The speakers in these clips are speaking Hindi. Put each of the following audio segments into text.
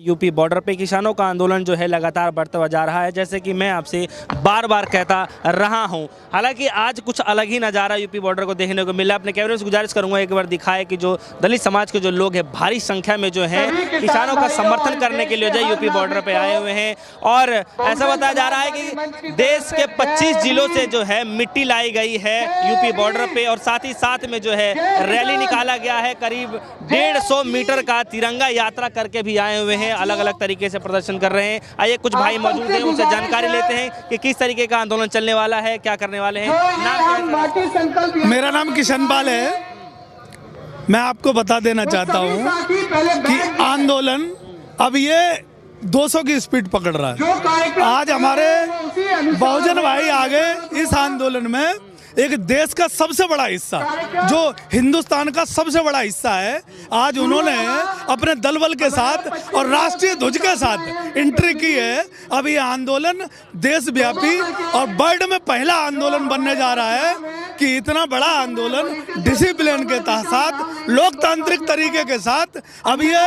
यूपी बॉर्डर पे किसानों का आंदोलन जो है लगातार बढ़ता हुआ जा रहा है, जैसे कि मैं आपसे बार बार कहता रहा हूं। हालांकि आज कुछ अलग ही नज़ारा यूपी बॉर्डर को देखने को मिला। अपने कैमरे से गुजारिश करूंगा एक बार दिखाए कि जो दलित समाज के जो लोग हैं भारी संख्या में जो है किसानों का समर्थन करने के लिए जो यूपी बॉर्डर पे आए हुए हैं। और ऐसा बताया जा रहा है कि देश के 25 जिलों से जो है मिट्टी लाई गई है यूपी बॉर्डर पे, और साथ ही साथ में जो है रैली निकाला गया है। करीब 150 मीटर का तिरंगा यात्रा करके भी आए हुए हैं, अलग अलग तरीके से प्रदर्शन कर रहे हैं। आइए कुछ भाई मौजूद हैं, उनसे जानकारी लेते हैं कि किस तरीके का आंदोलन चलने वाला है, क्या करने वाले हैं। मेरा नाम किशन पाल है। मैं आपको बता देना चाहता हूं कि आंदोलन अब ये 200 की स्पीड पकड़ रहा है। आज हमारे बहुजन भाई आ गए इस आंदोलन में। एक देश का सबसे बड़ा हिस्सा, जो हिंदुस्तान का सबसे बड़ा हिस्सा है, आज उन्होंने अपने दल बल के साथ और राष्ट्रीय ध्वज के साथ एंट्री की है। अब ये आंदोलन देशव्यापी और वर्ल्ड में पहला आंदोलन बनने जा रहा है कि इतना बड़ा आंदोलन डिसिप्लिन के साथ, लोकतांत्रिक तरीके के साथ अब ये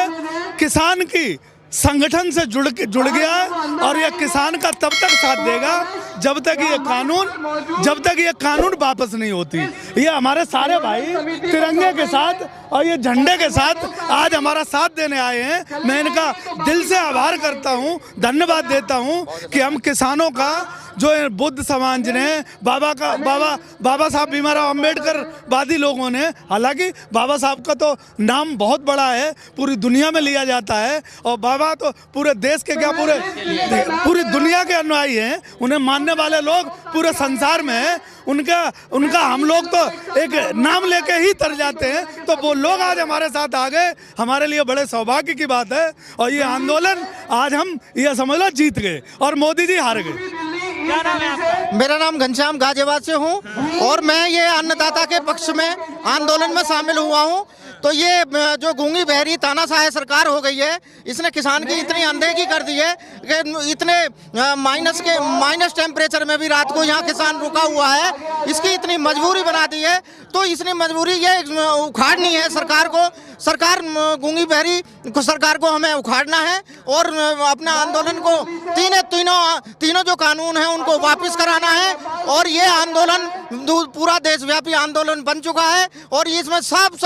किसान की संगठन से जुड़ गया है। और यह किसान का तब तक साथ देगा जब तक ये कानून वापस नहीं होती। ये हमारे सारे भाई तिरंगे के साथ और ये झंडे के साथ आज हमारा साथ देने आए हैं। मैं इनका दिल से आभार करता हूं, धन्यवाद देता हूं कि हम किसानों का, जो बुद्ध समाज ने, बाबा साहब भीमराव अंबेडकर वादी लोगों ने, हालांकि बाबा साहब का तो नाम बहुत बड़ा है, पूरी दुनिया में लिया जाता है, और बाबा तो पूरे देश के क्या पूरी दुनिया के अनुयायी हैं। उन्हें मानने वाले लोग पूरे संसार में हैं। उनका हम लोग तो एक नाम लेके ही तर जाते हैं। तो वो लोग आज हमारे साथ आ गए, हमारे लिए बड़े सौभाग्य की बात है। और ये आंदोलन आज हम ये समझ लो जीत गए और मोदी जी हार गए। क्या नाम है आपका? मेरा नाम घनश्याम गाजियाबाद से हूँ और मैं ये अन्नदाता के पक्ष में आंदोलन में शामिल हुआ हूँ। तो ये जो गूंगी बहरी तानाशाह सरकार हो गई है, इसने किसान की इतनी अनदेखी कर दी है कि इतने माइनस टेम्परेचर में भी रात को यहाँ किसान रुका हुआ है। इसकी इतनी मजबूरी बना दी है, तो इसने मजबूरी ये उखाड़नी है सरकार को। सरकार गूंगी बहरी सरकार को हमें उखाड़ना है और अपने आंदोलन को तीनों जो कानून हैं उनको वापस कराना है। और ये आंदोलन पूरा देशव्यापी आंदोलन बन चुका है और इसमें सब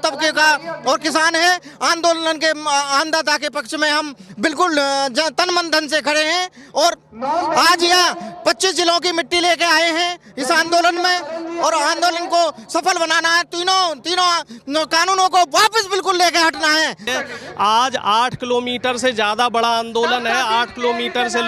तबके का और किसान है। आंदोलन के अन्नदाता के पक्ष में हम बिल्कुल तन मन धन से खड़े हैं और आज यहाँ 25 जिलों की मिट्टी लेके आए हैं इस आंदोलन में। और आंदोलन को सफल बनाना है, तीनों कानूनों को वापस बिल्कुल लेके हटना है। आज 8 किलोमीटर से ज़्यादा बड़ा आंदोलन है। 8 किलोमीटर से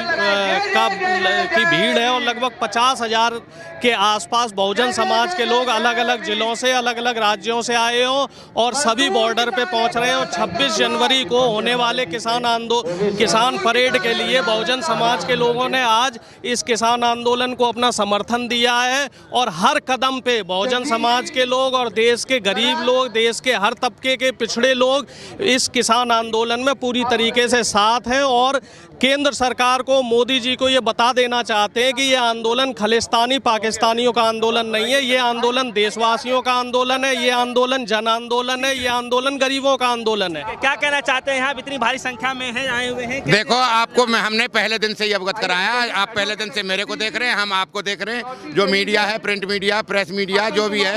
की भीड़ है और लगभग 50,000 के आसपास बहुजन समाज के लोग अलग अलग जिलों से, अलग अलग राज्यों से आए हों और सभी बॉर्डर पे पहुंच रहे हैं। और 26 जनवरी को होने वाले किसान परेड के लिए बहुजन समाज के लोगों ने आज इस किसान आंदोलन को अपना समर्थन दिया है। और हर कदम पे बहुजन समाज के लोग और देश के गरीब लोग, देश के हर तबके के पिछड़े लोग इस किसान आंदोलन में पूरी तरीके से साथ हैं। और केंद्र सरकार को, मोदी जी को ये बता देना चाहते हैं कि ये आंदोलन खालिस्तानी पाकिस्तानियों का आंदोलन नहीं है। ये आंदोलन देशवासियों का आंदोलन है, ये आंदोलन जन आंदोलन है, ये आंदोलन गरीबों का आंदोलन है। क्या कहना चाहते हैं? यहाँ इतनी भारी संख्या में है आए हुए हैं। देखो, आपको हमने पहले दिन से ही अवगत कराया। आप पहले दिन से मेरे को देख रहे हैं, हम आपको देख रहे हैं। जो मीडिया है, प्रिंट मीडिया, प्रेस मीडिया, जो भी है,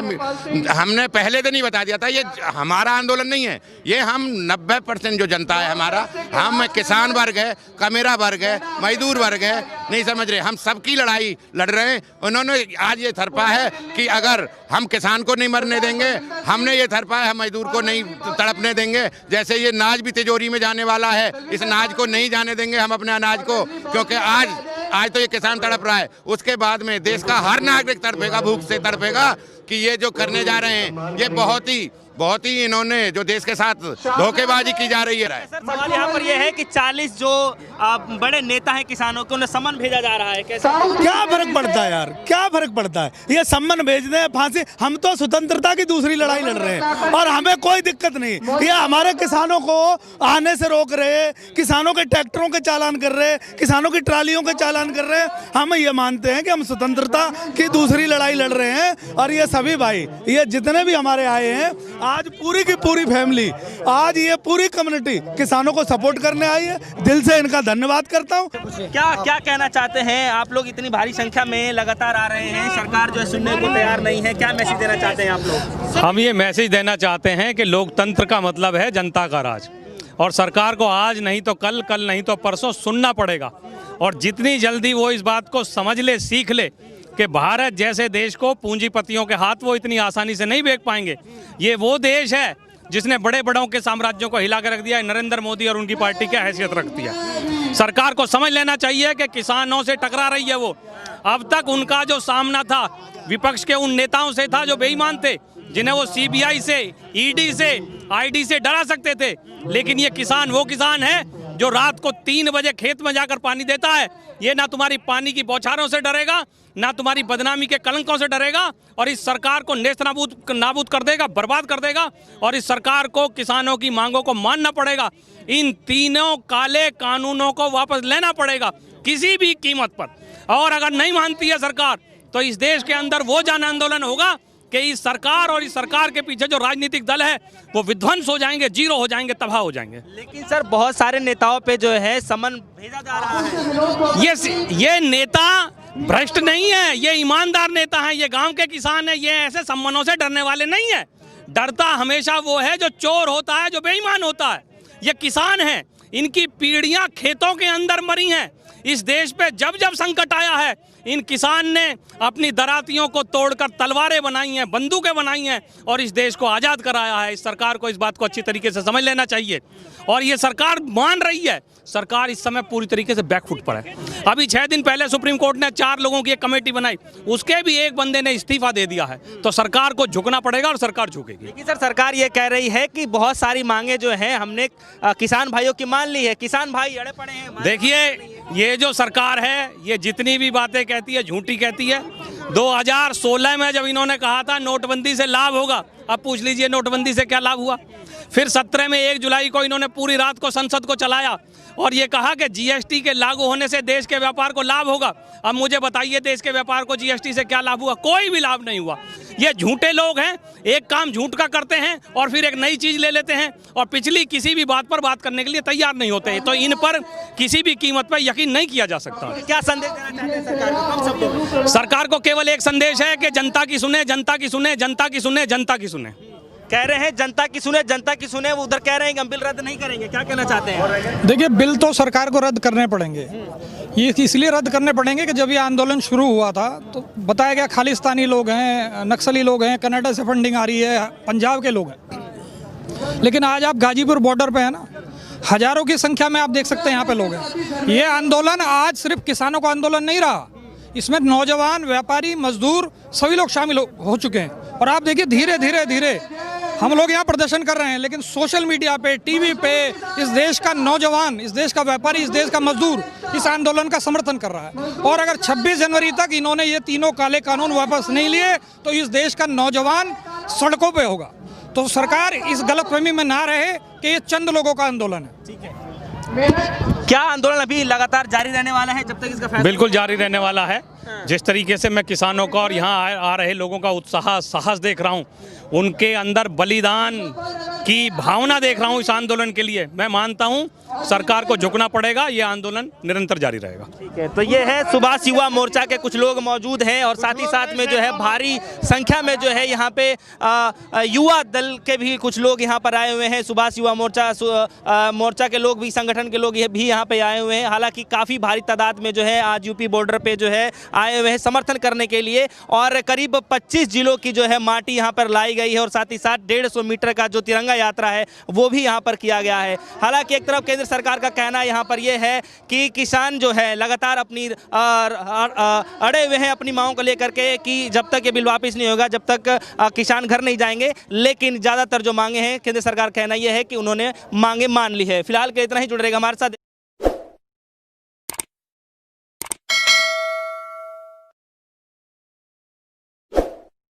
हमने पहले दिन ही बता दिया था ये हमारा आंदोलन नहीं है। ये हम 90% जो जनता है हमारा, हम किसान वर्ग है, कमेरा वर्ग है, मजदूर वर्ग है, नहीं समझ रहे, हम सबकी लड़ाई लड़ रहे हैं। उन्होंने आज ये थरपा है कि अगर हम किसान को नहीं मरने देंगे, हमने ये थरपा है हम मजदूर को नहीं तड़पने देंगे। जैसे ये नाज भी तिजोरी में जाने वाला है, इस नाज को नहीं जाने देंगे हम अपने अनाज को, क्योंकि आज तो ये किसान तड़प रहा है, उसके बाद में देश का हर नागरिक तड़पेगा, भूख से तड़पेगा। कि ये जो करने जा रहे हैं ये बहुत ही इन्होंने जो देश के साथ धोखेबाजी की जा रही है। सर, सवाल यहाँ पर यह है कि 40 जो बड़े नेता हैं किसानों के, उन्हें सम्मन भेजा जा रहा है, कैसे? क्या फर्क पड़ता है यार, क्या फर्क पड़ता है? ये सम्मन भेज दें, फांसी। हम तो स्वतंत्रता की दूसरी लड़ाई लड़ रहे हैं और हमें कोई दिक्कत नहीं। ये हमारे किसानों को आने से रोक रहे, किसानों के ट्रैक्टरों के चालान कर रहे, किसानों की ट्रालियों के चालान कर रहे हैं। हम ये मानते हैं कि हम स्वतंत्रता की दूसरी लड़ाई लड़ रहे हैं और ये सभी भाई, ये जितने भी हमारे आए हैं, आज पूरी की पूरी फैमिली, आज ये पूरी कम्युनिटी किसानों को सपोर्ट करने आई है। दिल से इनका धन्यवाद करता हूँ। क्या क्या कहना चाहते हैं आप लोग? इतनी भारी संख्या में लगातार आ रहे हैं, सरकार जो है सुनने को तैयार नहीं है, क्या मैसेज देना चाहते हैं आप लोग? हम ये मैसेज देना चाहते हैं कि लोकतंत्र का मतलब है जनता का राज, और सरकार को आज नहीं तो कल, कल नहीं तो परसों सुनना पड़ेगा। और जितनी जल्दी वो इस बात को समझ ले, सीख ले कि भारत जैसे देश को पूंजीपतियों के हाथ वो इतनी आसानी से नहीं बेच पाएंगे। ये वो देश है जिसने बड़े बड़ों के साम्राज्यों को हिला कर रख दिया है। नरेंद्र मोदी और उनकी पार्टी क्या हैसियत रखती है। सरकार को समझ लेना चाहिए कि किसानों से टकरा रही है वो। अब तक उनका जो सामना था विपक्ष के उन नेताओं से था जो बेईमान थे, जिन्हें वो सीबीआई से, ईडी से, आईडी से डरा सकते थे। लेकिन ये किसान वो किसान है जो रात को 3 बजे खेत में जाकर पानी देता है। ये ना तुम्हारी पानी की बौछारों से डरेगा, ना तुम्हारी बदनामी के कलंकों से डरेगा, और इस सरकार को नेस्त नाबूद कर देगा, बर्बाद कर देगा। और इस सरकार को किसानों की मांगों को मानना पड़ेगा। इन तीनों काले कानूनों को वापस लेना पड़ेगा किसी भी कीमत पर। और अगर नहीं मानती है सरकार, तो इस देश के अंदर वो जन आंदोलन होगा कि इस सरकार और इस सरकार के पीछे जो राजनीतिक दल है वो विध्वंस हो जाएंगे, जीरो हो जाएंगे, तबाह हो जाएंगे। लेकिन सर बहुत सारे नेताओं पे जो है समन भेजा जा रहा है। ये नेता भ्रष्ट नहीं है, ये ईमानदार नेता है, ये गांव के किसान है, ये ऐसे सम्मनों से डरने वाले नहीं है। डरता हमेशा वो है जो चोर होता है, जो बेईमान होता है। ये किसान है, इनकी पीढ़ियां खेतों के अंदर मरी हैं। इस देश पे जब जब संकट आया है, इन किसान ने अपनी दरातियों को तोड़कर तलवारें बनाई हैं, बंदूकें बनाई हैं और इस देश को आज़ाद कराया है। इस सरकार को इस बात को अच्छी तरीके से समझ लेना चाहिए। और ये सरकार मान रही है, सरकार इस समय पूरी तरीके से बैकफुट पर है। अभी 6 दिन पहले सुप्रीम कोर्ट ने 4 लोगों की एक कमेटी बनाई, उसके भी एक बंदे ने इस्तीफा दे दिया है। तो सरकार को झुकना पड़ेगा और सरकार झुकेगी। लेकिन सर सरकार ये कह रही है कि बहुत सारी मांगे जो हैं हमने किसान भाइयों की मान ली है, किसान भाई अड़े पड़े हैं। देखिए, ये जो सरकार है ये जितनी भी बातें कहती है झूठी कहती है। 2016 में जब इन्होंने कहा था नोटबंदी से लाभ होगा, अब पूछ लीजिए नोटबंदी से क्या लाभ हुआ। फिर 17 में 1 जुलाई को इन्होंने पूरी रात को संसद को चलाया और ये कहा कि जीएसटी के लागू होने से देश के व्यापार को लाभ होगा। अब मुझे बताइए देश के व्यापार को जीएसटी से क्या लाभ हुआ? कोई भी लाभ नहीं हुआ। ये झूठे लोग हैं, एक काम झूठ का करते हैं और फिर एक नई चीज ले लेते हैं और पिछली किसी भी बात पर बात करने के लिए तैयार नहीं होते हैं। तो इन पर किसी भी कीमत पर यकीन नहीं किया जा सकता। क्या संदेश देना चाहते हैं सरकार को? कम शब्दों में सरकार को केवल एक संदेश है कि जनता की सुने, जनता की सुने, जनता की सुने, जनता की सुने। कह रहे हैं जनता की सुने, जनता की सुने, वो उधर कह रहे हैं कि हम बिल रद्द नहीं करेंगे। क्या कहना चाहते हैं? देखिए, बिल तो सरकार को रद्द करने पड़ेंगे। ये इसलिए रद्द करने पड़ेंगे कि जब ये आंदोलन शुरू हुआ था तो बताया गया खालिस्तानी लोग हैं, नक्सली लोग हैं, कनाडा से फंडिंग आ रही है, पंजाब के लोग हैं। लेकिन आज आप गाजीपुर बॉर्डर पे है ना, हजारों की संख्या में आप देख सकते हैं यहाँ पे लोग हैं। ये आंदोलन आज सिर्फ किसानों का आंदोलन नहीं रहा, इसमें नौजवान, व्यापारी, मजदूर सभी लोग शामिल हो चुके हैं। और आप देखिए धीरे धीरे धीरे हम लोग यहाँ प्रदर्शन कर रहे हैं, लेकिन सोशल मीडिया पे, टीवी पे इस देश का नौजवान, इस देश का व्यापारी, इस देश का मजदूर इस आंदोलन का समर्थन कर रहा है। और अगर 26 जनवरी तक इन्होंने ये तीनों काले कानून वापस नहीं लिए तो इस देश का नौजवान सड़कों पे होगा। तो सरकार इस गलतफहमी में ना रहे कि ये चंद लोगों का आंदोलन है। ठीक है, क्या आंदोलन अभी लगातार जारी रहने वाला है जब तक इसका फैसला? बिल्कुल जारी रहने वाला है। जिस तरीके से मैं किसानों का और यहाँ आ रहे लोगों का उत्साह, साहस देख रहा हूँ, उनके अंदर बलिदान की भावना देख रहा हूँ इस आंदोलन के लिए, मैं मानता हूँ सरकार को झुकना पड़ेगा। ये आंदोलन निरंतर जारी रहेगा। ठीक है, तो ये है सुभाष युवा मोर्चा के कुछ लोग मौजूद हैं और साथ ही साथ में जो है भारी संख्या में जो है यहाँ पे युवा दल के भी कुछ लोग यहाँ पर आए हुए हैं। सुभाष युवा मोर्चा के लोग भी, संगठन के लोग भी यहाँ पे आए हुए हैं। हालांकि काफ़ी भारी तादाद में जो है आज यूपी बॉर्डर पे जो है आए हुए हैं समर्थन करने के लिए। और करीब 25 जिलों की जो है माटी यहाँ पर लाई गई है और साथ ही साथ 150 मीटर का जो तिरंगा यात्रा है वो भी यहाँ पर किया गया है। हालांकि एक तरफ केंद्र सरकार का कहना यहाँ पर यह है कि किसान जो है लगातार अपनी अड़े हुए हैं अपनी मांगों को लेकर के कि जब तक ये बिल वापस नहीं होगा, जब तक किसान घर नहीं जाएंगे। लेकिन ज़्यादातर जो मांगे हैं केंद्र सरकार कहना यह है कि उन्होंने मांगे मान ली है। फिलहाल के इतना ही, जुड़ रहेगा हमारे साथ।